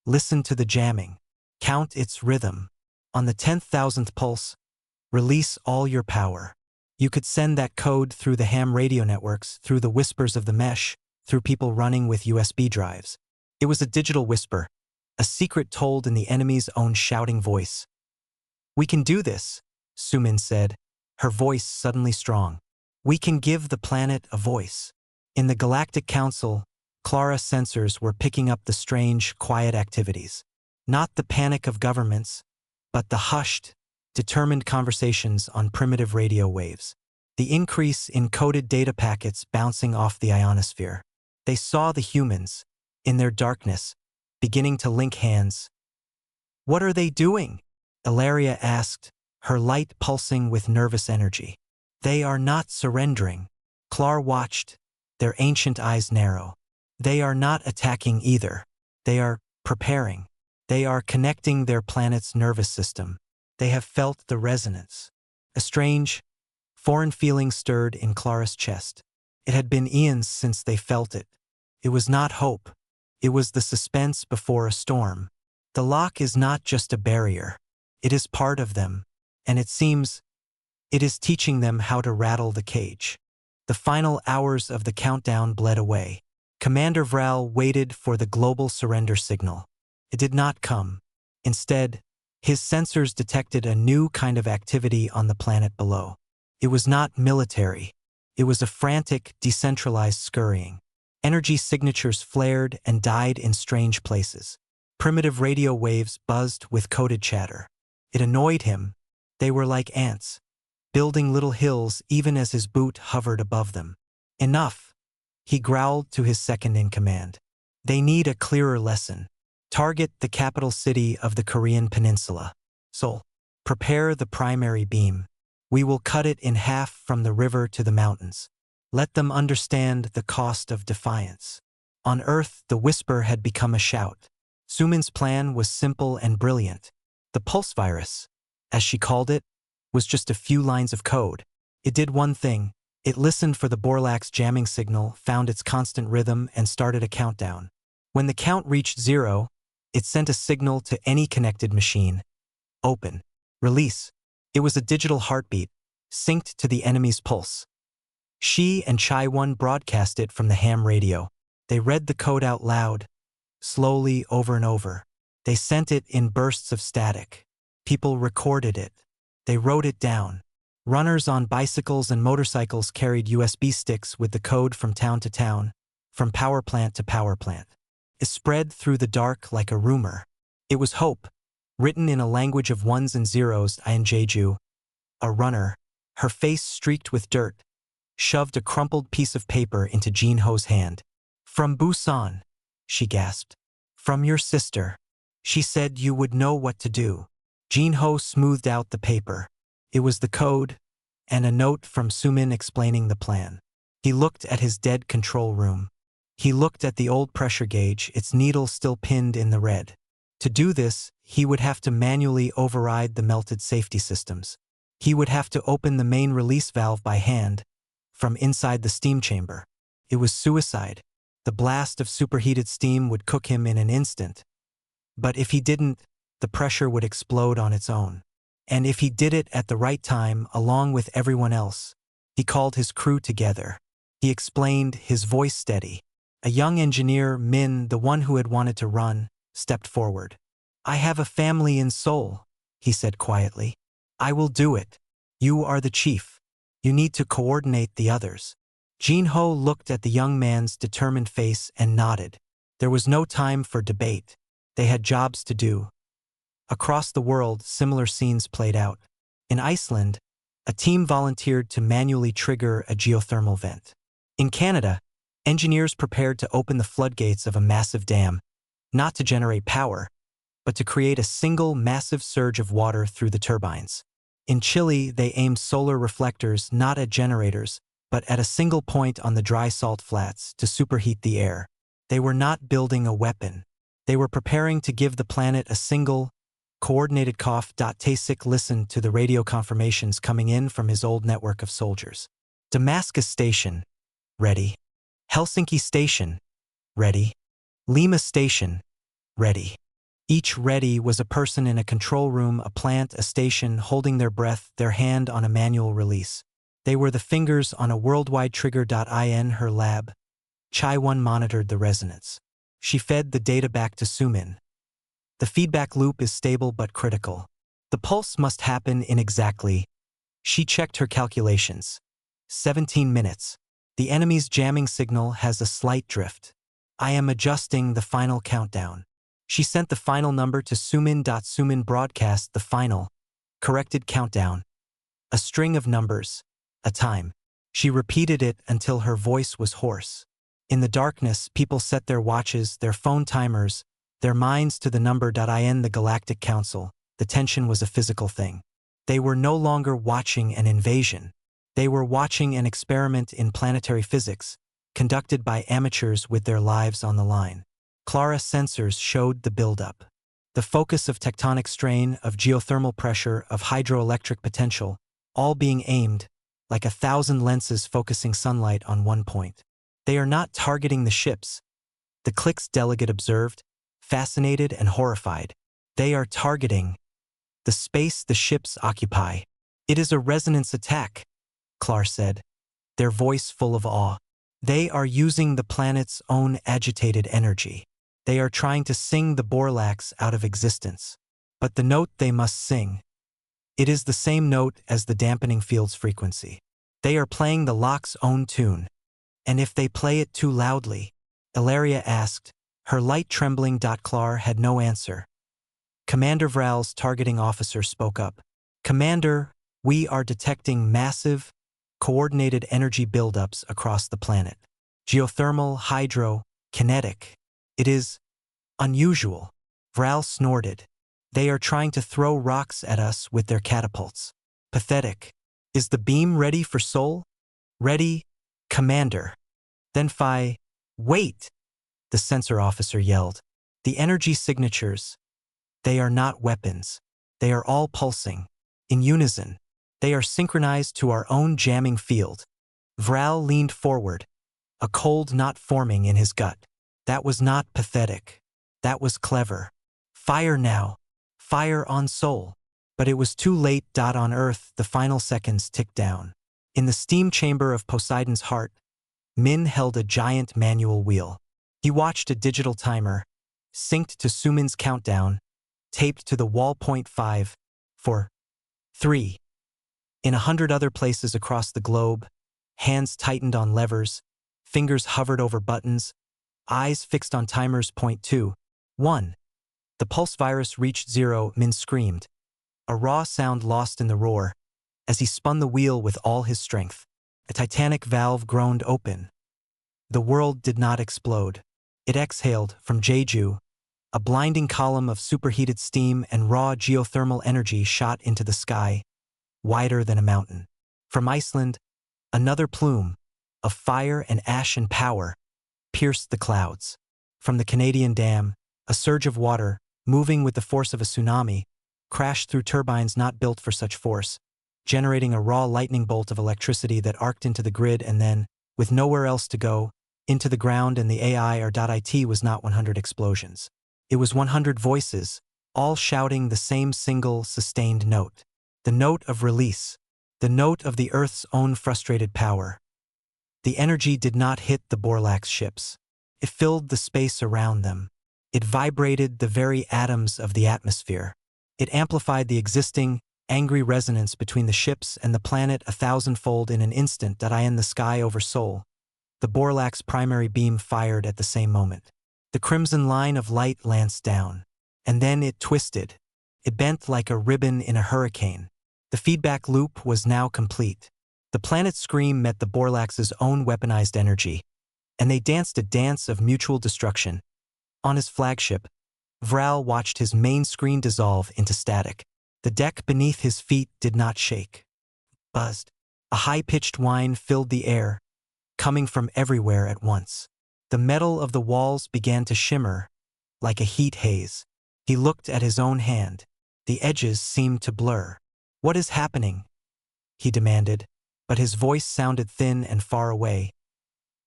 listen to the jamming, count its rhythm. On the 10,000th pulse, release all your power. You could send that code through the ham radio networks, through the whispers of the mesh, through people running with USB drives. It was a digital whisper, a secret told in the enemy's own shouting voice. We can do this, Sumin said, her voice suddenly strong. We can give the planet a voice. In the Galactic Council, Clara sensors were picking up the strange, quiet activities. Not the panic of governments, but the hushed, determined conversations on primitive radio waves. The increase in coded data packets bouncing off the ionosphere. They saw the humans, in their darkness, beginning to link hands. What are they doing? Ilaria asked, her light pulsing with nervous energy. They are not surrendering. Clara watched, their ancient eyes narrow. They are not attacking either. They are preparing. They are connecting their planet's nervous system. They have felt the resonance. A strange, foreign feeling stirred in Clara's chest. It had been eons since they felt it. It was not hope. It was the suspense before a storm. The lock is not just a barrier. It is part of them, and it seems it is teaching them how to rattle the cage. The final hours of the countdown bled away. Commander Vral waited for the global surrender signal. It did not come. Instead, his sensors detected a new kind of activity on the planet below. It was not military. It was a frantic, decentralized scurrying. Energy signatures flared and died in strange places. Primitive radio waves buzzed with coded chatter. It annoyed him. They were like ants, building little hills even as his boot hovered above them. Enough, he growled to his second-in-command. They need a clearer lesson. Target the capital city of the Korean peninsula. Seoul. Prepare the primary beam. We will cut it in half from the river to the mountains. Let them understand the cost of defiance. On Earth, the whisper had become a shout. Sumin's plan was simple and brilliant. The pulse virus, as she called it, was just a few lines of code. It did one thing. It listened for the Borlaug's jamming signal, found its constant rhythm, and started a countdown. When the count reached 0, it sent a signal to any connected machine. Open. Release. It was a digital heartbeat, synced to the enemy's pulse. She and Chai-Won broadcast it from the ham radio. They read the code out loud, slowly over and over. They sent it in bursts of static. People recorded it. They wrote it down. Runners on bicycles and motorcycles carried USB sticks with the code from town to town, from power plant to power plant. It spread through the dark like a rumor. It was hope, written in a language of ones and zeros. In Jeju, a runner, her face streaked with dirt, shoved a crumpled piece of paper into Jin-Ho's hand. From Busan, she gasped. From your sister. She said you would know what to do. Jin-Ho smoothed out the paper. It was the code, and a note from Sumin explaining the plan. He looked at his dead control room. He looked at the old pressure gauge, its needle still pinned in the red. To do this, he would have to manually override the melted safety systems. He would have to open the main release valve by hand, from inside the steam chamber. It was suicide. The blast of superheated steam would cook him in an instant. But if he didn't, the pressure would explode on its own. And if he did it at the right time, along with everyone else, he called his crew together. He explained, his voice steady. A young engineer, Min, the one who had wanted to run, stepped forward. I have a family in Seoul, he said quietly. I will do it. You are the chief. You need to coordinate the others. Jin-Ho looked at the young man's determined face and nodded. There was no time for debate. They had jobs to do. Across the world, similar scenes played out. In Iceland, a team volunteered to manually trigger a geothermal vent. In Canada, engineers prepared to open the floodgates of a massive dam, not to generate power, but to create a single massive surge of water through the turbines. In Chile, they aimed solar reflectors not at generators, but at a single point on the dry salt flats to superheat the air. They were not building a weapon. They were preparing to give the planet a single, coordinated cough. Taesik listened to the radio confirmations coming in from his old network of soldiers. Damascus Station, ready. Helsinki Station, ready. Lima Station, ready. Each ready was a person in a control room, a plant, a station, holding their breath, their hand on a manual release. They were the fingers on a worldwide trigger. In her lab, Chai-Won monitored the resonance. She fed the data back to Sumin. The feedback loop is stable but critical. The pulse must happen in exactly. She checked her calculations. 17 minutes. The enemy's jamming signal has a slight drift. I am adjusting the final countdown. She sent the final number to Sumin. Sumin broadcast the final, corrected countdown. A string of numbers, a time. She repeated it until her voice was hoarse. In the darkness, people set their watches, their phone timers, their minds to the number. In the Galactic Council, the tension was a physical thing. They were no longer watching an invasion. They were watching an experiment in planetary physics, conducted by amateurs with their lives on the line. Clara sensors showed the buildup. The focus of tectonic strain, of geothermal pressure, of hydroelectric potential, all being aimed, like 1,000 lenses focusing sunlight on one point. They are not targeting the ships, the clique's delegate observed, fascinated and horrified. They are targeting the space the ships occupy. It is a resonance attack, Clar said, their voice full of awe. They are using the planet's own agitated energy. They are trying to sing the Borlax out of existence. But the note they must sing, it is the same note as the dampening field's frequency. They are playing the lock's own tune. And if they play it too loudly, Ilaria asked, her light trembling. Clar had no answer. Commander Vral's targeting officer spoke up. Commander, we are detecting massive, coordinated energy buildups across the planet. Geothermal, hydro, kinetic. It is unusual. Vral snorted. They are trying to throw rocks at us with their catapults. Pathetic. Is the beam ready for Sol? Ready, Commander. Then wait, the sensor officer yelled. The energy signatures. They are not weapons. They are all pulsing. In unison. They are synchronized to our own jamming field. Vral leaned forward, a cold knot forming in his gut. That was not pathetic. That was clever. Fire now. Fire on Sol. But it was too late. On Earth, the final seconds ticked down. In the steam chamber of Poseidon's heart, Min held a giant manual wheel. He watched a digital timer, synced to Sumin's countdown, taped to the wall. 5, 4, 3. In 100 other places across the globe, hands tightened on levers, fingers hovered over buttons, eyes fixed on timers. 2, 1. The pulse virus reached 0. Min screamed, a raw sound lost in the roar, as he spun the wheel with all his strength. A titanic valve groaned open. The world did not explode. It exhaled from Jeju. A blinding column of superheated steam and raw geothermal energy shot into the sky, wider than a mountain. From Iceland, another plume of fire and ash and power pierced the clouds. From the Canadian dam, a surge of water, moving with the force of a tsunami, crashed through turbines not built for such force, generating a raw lightning bolt of electricity that arced into the grid and then, with nowhere else to go, into the ground. And the AI was not 100 explosions. It was 100 voices, all shouting the same single, sustained note. The note of release. The note of the Earth's own frustrated power. The energy did not hit the Borlax ships. It filled the space around them. It vibrated the very atoms of the atmosphere. It amplified the existing, angry resonance between the ships and the planet 1,000-fold in an instant. In the sky over Sol, the Borlax primary beam fired at the same moment. The crimson line of light lanced down. And then it twisted. It bent like a ribbon in a hurricane. The feedback loop was now complete. The planet's scream met the Borlax's own weaponized energy, and they danced a dance of mutual destruction. On his flagship, Vral watched his main screen dissolve into static. The deck beneath his feet did not shake. Buzzed. A high-pitched whine filled the air, coming from everywhere at once. The metal of the walls began to shimmer, like a heat haze. He looked at his own hand. The edges seemed to blur. What is happening? He demanded, but his voice sounded thin and far away.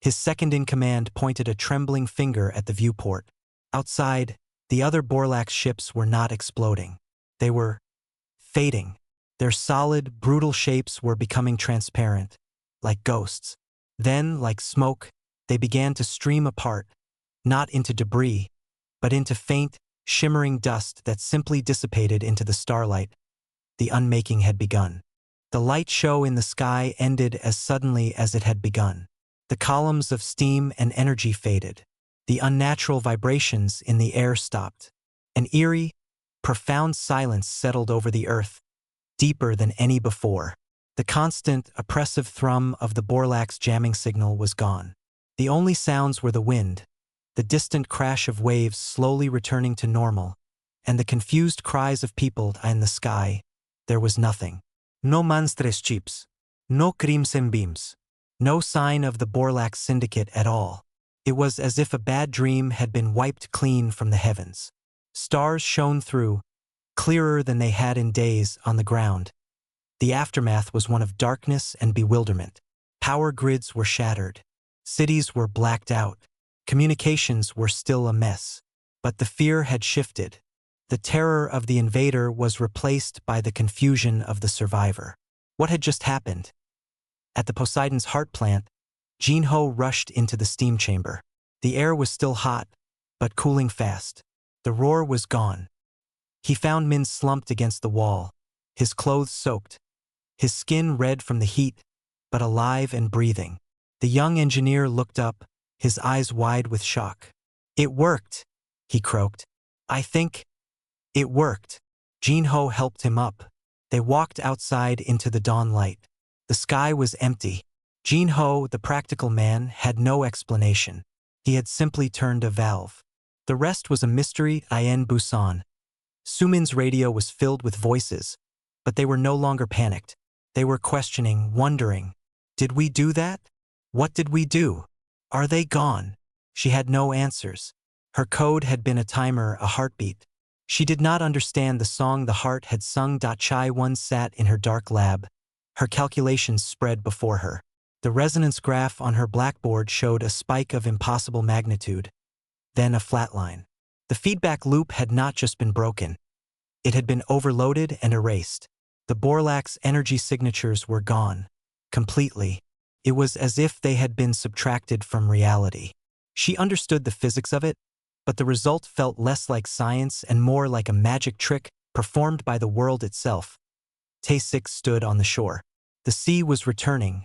His second-in-command pointed a trembling finger at the viewport. Outside, the other Borlax ships were not exploding. They were fading. Their solid, brutal shapes were becoming transparent, like ghosts. Then, like smoke, they began to stream apart, not into debris, but into faint, shimmering dust that simply dissipated into the starlight. The unmaking had begun. The light show in the sky ended as suddenly as it had begun. The columns of steam and energy faded. The unnatural vibrations in the air stopped. An eerie, profound silence settled over the earth, deeper than any before. The constant, oppressive thrum of the Borlax jamming signal was gone. The only sounds were the wind, the distant crash of waves slowly returning to normal, and the confused cries of people in the sky. There was nothing. No monstres chips. No crimson beams. No sign of the Borlax syndicate at all. It was as if a bad dream had been wiped clean from the heavens. Stars shone through, clearer than they had in days, on the ground. The aftermath was one of darkness and bewilderment. Power grids were shattered. Cities were blacked out. Communications were still a mess. But the fear had shifted. The terror of the invader was replaced by the confusion of the survivor. What had just happened? At the Poseidon's heart plant, Jinho rushed into the steam chamber. The air was still hot, but cooling fast. The roar was gone. He found Min slumped against the wall, his clothes soaked, his skin red from the heat, but alive and breathing. The young engineer looked up, his eyes wide with shock. "It worked," he croaked. "I think it worked." Jinho helped him up. They walked outside into the dawn light. The sky was empty. Jinho, the practical man, had no explanation. He had simply turned a valve. The rest was a mystery in Busan. Sumin's radio was filled with voices, but they were no longer panicked. They were questioning, wondering, "Did we do that? What did we do? Are they gone?" She had no answers. Her code had been a timer, a heartbeat. She did not understand the song the heart had sung. Chai One sat in her dark lab. Her calculations spread before her. The resonance graph on her blackboard showed a spike of impossible magnitude, then a flat line. The feedback loop had not just been broken. It had been overloaded and erased. The Borlaug's energy signatures were gone. Completely. It was as if they had been subtracted from reality. She understood the physics of it, but the result felt less like science and more like a magic trick performed by the world itself. Tae-sik stood on the shore. The sea was returning,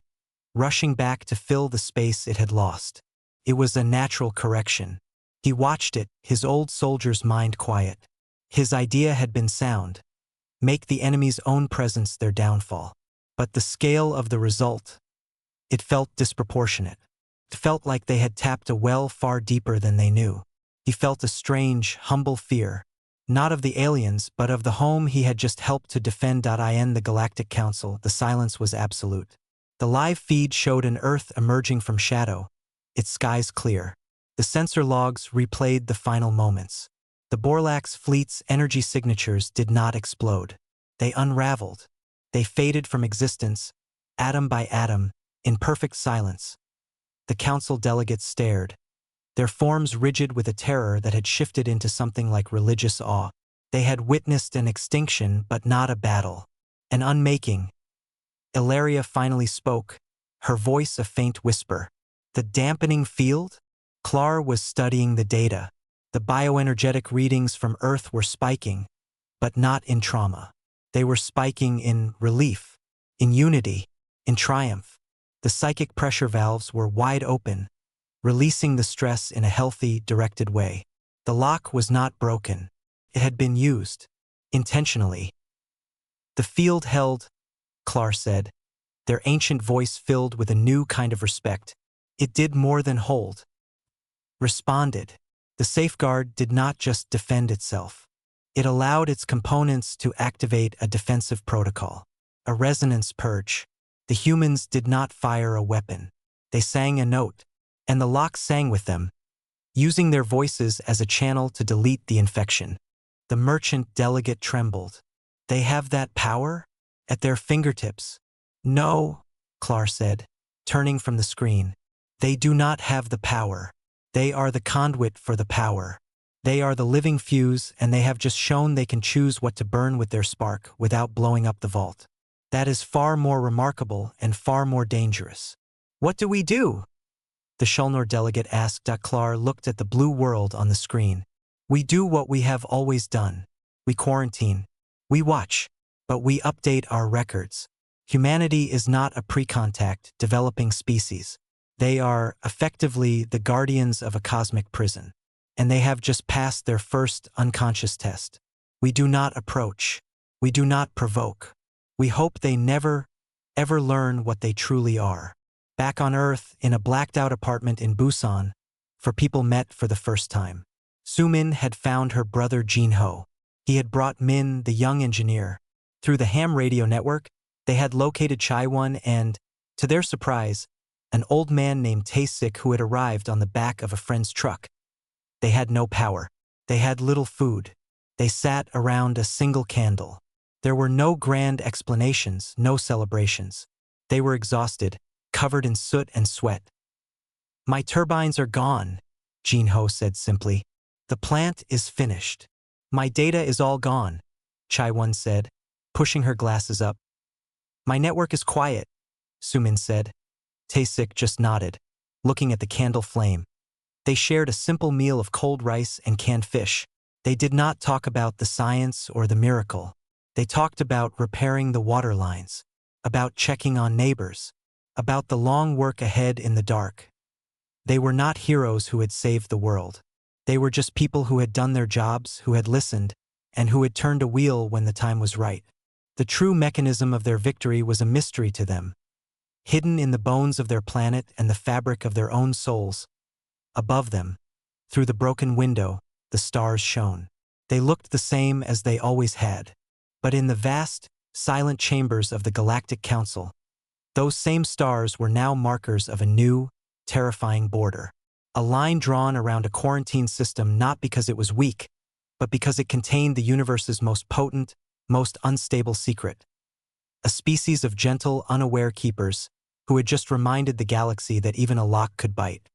rushing back to fill the space it had lost. It was a natural correction. He watched it, his old soldier's mind quiet. His idea had been sound. Make the enemy's own presence their downfall. But the scale of the result, it felt disproportionate. It felt like they had tapped a well far deeper than they knew. He felt a strange, humble fear, not of the aliens, but of the home he had just helped to defend. In the Galactic Council, the silence was absolute. The live feed showed an Earth emerging from shadow, its skies clear. The sensor logs replayed the final moments. The Borlaug's fleet's energy signatures did not explode. They unraveled. They faded from existence, atom by atom, in perfect silence. The council delegates stared, their forms rigid with a terror that had shifted into something like religious awe. They had witnessed an extinction, but not a battle. An unmaking. Ilaria finally spoke, her voice a faint whisper. The dampening field? Clar was studying the data. The bioenergetic readings from Earth were spiking, but not in trauma. They were spiking in relief, in unity, in triumph. The psychic pressure valves were wide open, releasing the stress in a healthy, directed way. The lock was not broken. It had been used, intentionally. The field held, Clar said, their ancient voice filled with a new kind of respect. It did more than hold. Responded. The safeguard did not just defend itself. It allowed its components to activate a defensive protocol, a resonance purge. The humans did not fire a weapon. They sang a note, and the lock sang with them, using their voices as a channel to delete the infection. The merchant delegate trembled. They have that power? At their fingertips? No, Clar said, turning from the screen. They do not have the power. They are the conduit for the power. They are the living fuse, and they have just shown they can choose what to burn with their spark without blowing up the vault. That is far more remarkable and far more dangerous. What do we do? The Shulnor delegate asked. Clar looked at the blue world on the screen. We do what we have always done. We quarantine. We watch. But we update our records. Humanity is not a pre-contact, developing species. They are, effectively, the guardians of a cosmic prison. And they have just passed their first unconscious test. We do not approach. We do not provoke. We hope they never, ever learn what they truly are. Back on Earth, in a blacked-out apartment in Busan, for people met for the first time. Sumin had found her brother Jinho. He had brought Min, the young engineer. Through the ham radio network, they had located Chaiwon and, to their surprise, an old man named Tae-sik who had arrived on the back of a friend's truck. They had no power. They had little food. They sat around a single candle. There were no grand explanations, no celebrations. They were exhausted, covered in soot and sweat. "My turbines are gone," Jinho said simply. "The plant is finished." "My data is all gone," Chaiwon said, pushing her glasses up. "My network is quiet," Sumin said. Taesik just nodded, looking at the candle flame. They shared a simple meal of cold rice and canned fish. They did not talk about the science or the miracle. They talked about repairing the water lines, about checking on neighbors, about the long work ahead in the dark. They were not heroes who had saved the world. They were just people who had done their jobs, who had listened, and who had turned a wheel when the time was right. The true mechanism of their victory was a mystery to them, hidden in the bones of their planet and the fabric of their own souls. Above them, through the broken window, the stars shone. They looked the same as they always had. But in the vast, silent chambers of the Galactic Council, those same stars were now markers of a new, terrifying border. A line drawn around a quarantine system not because it was weak, but because it contained the universe's most potent, most unstable secret. A species of gentle, unaware keepers who had just reminded the galaxy that even a lock could bite.